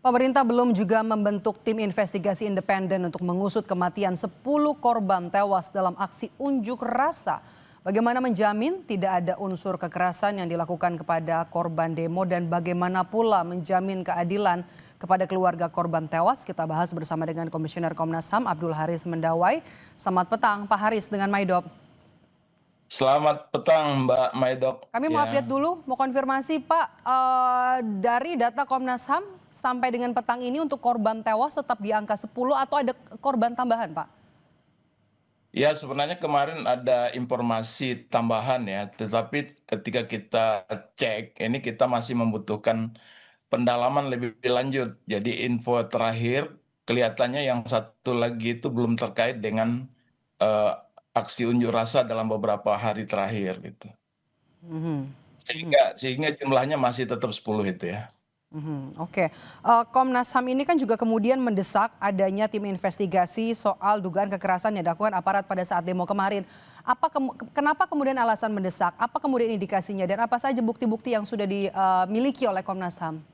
Pemerintah belum juga membentuk tim investigasi independen untuk mengusut kematian 10 korban tewas dalam aksi unjuk rasa. Bagaimana menjamin tidak ada unsur kekerasan yang dilakukan kepada korban demo dan bagaimana pula menjamin keadilan kepada keluarga korban tewas? Kita bahas bersama dengan Komisioner Komnas HAM Abdul Haris Mendawai. Selamat petang Pak Haris dengan Maidop. Selamat petang Mbak Maidok. Kami mau update Ya, dulu, mau konfirmasi Pak, dari data Komnas HAM sampai dengan petang ini untuk korban tewas tetap di angka 10 atau ada korban tambahan Pak? ya sebenarnya kemarin ada informasi tambahan ya, tetapi ketika kita cek, ini kita masih membutuhkan pendalaman lebih lanjut. Jadi info terakhir kelihatannya yang satu lagi itu belum terkait dengan eh, aksi unjuk rasa dalam beberapa hari terakhir gitu. Mhm. Sehingga jumlahnya masih tetap 10 itu ya. Oke. Komnas HAM ini kan juga kemudian mendesak adanya tim investigasi soal dugaan kekerasan yang dilakukan aparat pada saat demo kemarin. Kenapa kemudian alasan mendesak? Apa kemudian indikasinya dan apa saja bukti-bukti yang sudah dimiliki oleh Komnas HAM?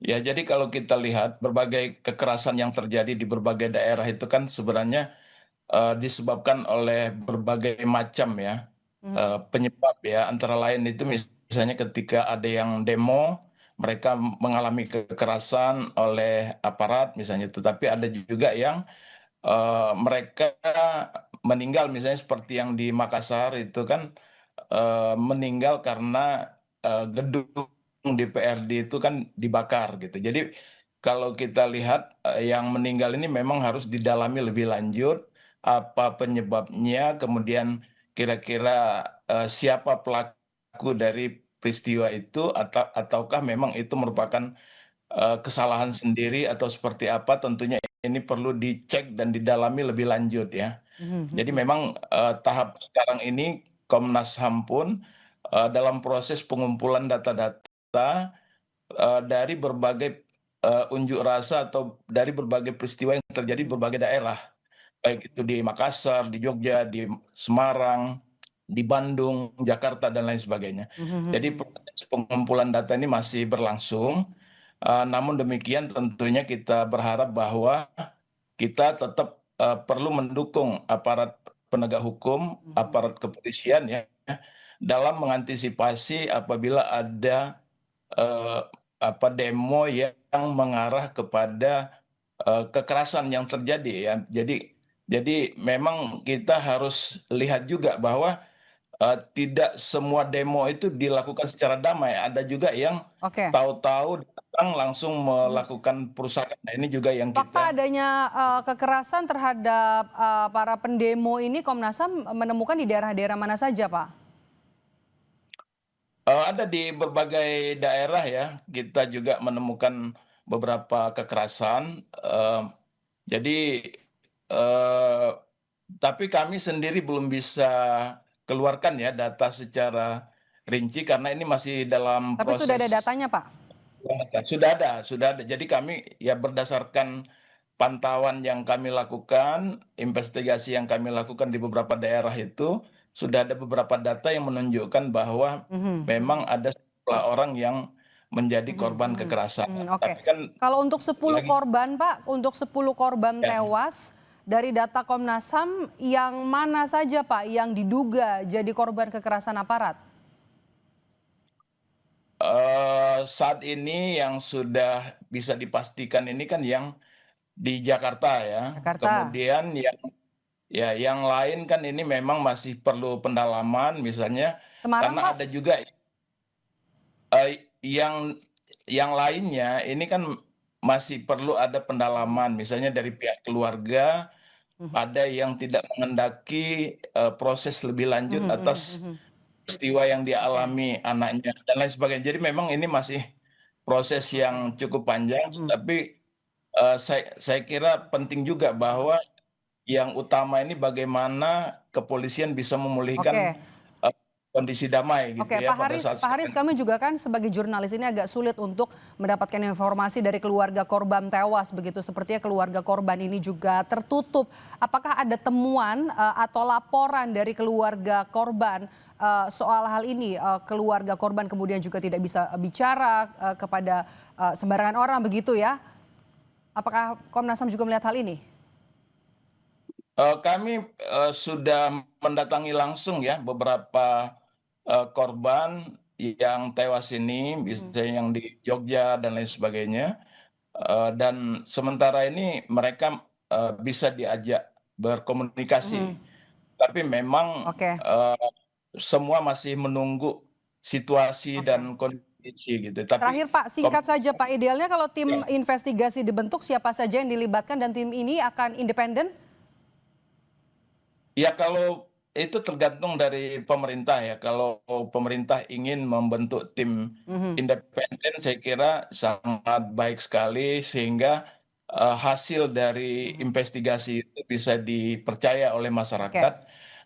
Ya, jadi kalau kita lihat berbagai kekerasan yang terjadi di berbagai daerah itu kan sebenarnya disebabkan oleh berbagai macam ya penyebab ya. Antara lain itu misalnya ketika ada yang demo, mereka mengalami kekerasan oleh aparat misalnya. Tetapi ada juga yang mereka meninggal misalnya seperti yang di Makassar itu kan meninggal karena gedung DPRD itu kan dibakar gitu. Jadi kalau kita lihat yang meninggal ini memang harus didalami lebih lanjut apa penyebabnya, kemudian kira-kira siapa pelaku dari peristiwa itu ataukah memang itu merupakan kesalahan sendiri atau seperti apa, tentunya ini perlu dicek dan didalami lebih lanjut ya. Jadi memang tahap sekarang ini Komnas HAM pun dalam proses pengumpulan data-data dari berbagai unjuk rasa atau dari berbagai peristiwa yang terjadi di berbagai daerah, baik itu di Makassar, di Jogja, di Semarang, di Bandung, Jakarta, dan lain sebagainya. Jadi proses pengumpulan data ini masih berlangsung, namun demikian tentunya kita berharap bahwa kita tetap perlu mendukung aparat penegak hukum, aparat kepolisian ya, dalam mengantisipasi apabila ada eh, demo yang mengarah kepada kekerasan yang terjadi ya. Jadi memang kita harus lihat juga bahwa tidak semua demo itu dilakukan secara damai. Ada juga yang Oke. tahu-tahu datang langsung melakukan perusakan. Nah, ini juga yang Fakta kita adanya kekerasan terhadap para pendemo ini Komnas HAM menemukan di daerah-daerah mana saja Pak? ada di berbagai daerah ya. Kita juga menemukan beberapa kekerasan. Jadi eh, tapi kami sendiri belum bisa keluarkan ya data secara rinci karena ini masih dalam Tapi sudah ada proses. datanya Pak? Sudah ada, sudah ada. Jadi kami ya berdasarkan pantauan yang kami lakukan, investigasi yang kami lakukan di beberapa daerah itu, sudah ada beberapa data yang menunjukkan bahwa memang ada sejumlah orang yang menjadi korban kekerasan. Oke. Tapi kan Kalau untuk 10 lagi korban Pak, untuk 10 korban ya, tewas dari data Komnas HAM yang mana saja Pak yang diduga jadi korban kekerasan aparat? saat ini yang sudah bisa dipastikan ini kan yang di Jakarta ya. Jakarta, Kemudian yang lain kan ini memang masih perlu pendalaman misalnya Semarang karena Pak? ada juga yang lainnya ini kan masih perlu ada pendalaman misalnya dari pihak keluarga, ada yang tidak mengendaki proses lebih lanjut atas peristiwa yang Oke. dialami anaknya dan lain sebagainya. Jadi memang ini masih proses Oke. yang cukup panjang, tapi saya kira penting juga bahwa yang utama ini bagaimana kepolisian bisa memulihkan Oke. kondisi damai gitu Oke, ya Pak pada Haris, saat Pak Haris, sekarang. kami juga kan sebagai jurnalis ini agak sulit untuk mendapatkan informasi dari keluarga korban tewas begitu. Sepertinya keluarga korban ini juga tertutup. Apakah ada temuan atau laporan dari keluarga korban soal hal ini? Keluarga korban kemudian juga tidak bisa bicara kepada sembarangan orang begitu ya? Apakah Komnas HAM juga melihat hal ini? Kami sudah mendatangi langsung ya beberapa korban yang tewas ini, misalnya yang di Jogja dan lain sebagainya. Dan sementara ini mereka bisa diajak berkomunikasi, tapi memang Oke, semua masih menunggu situasi oke. dan kondisi gitu. Tapi Terakhir Pak, singkat saja Pak, idealnya kalau tim ya, investigasi dibentuk siapa saja yang dilibatkan dan tim ini akan independen? ya kalau itu tergantung dari pemerintah ya. Kalau pemerintah ingin membentuk tim independen, saya kira sangat baik sekali sehingga hasil dari investigasi itu bisa dipercaya oleh Oke, masyarakat.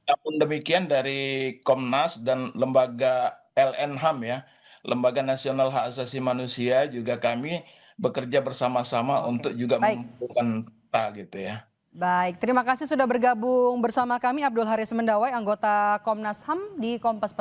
Namun demikian dari Komnas dan lembaga LNHAM ya, Lembaga Nasional Hak Asasi Manusia juga kami bekerja bersama-sama oke. untuk juga Baik, mengumpulkan fakta gitu ya. baik. Terima kasih sudah bergabung bersama kami Abdul Haris Mendawai, anggota Komnas HAM di Kompas Petang.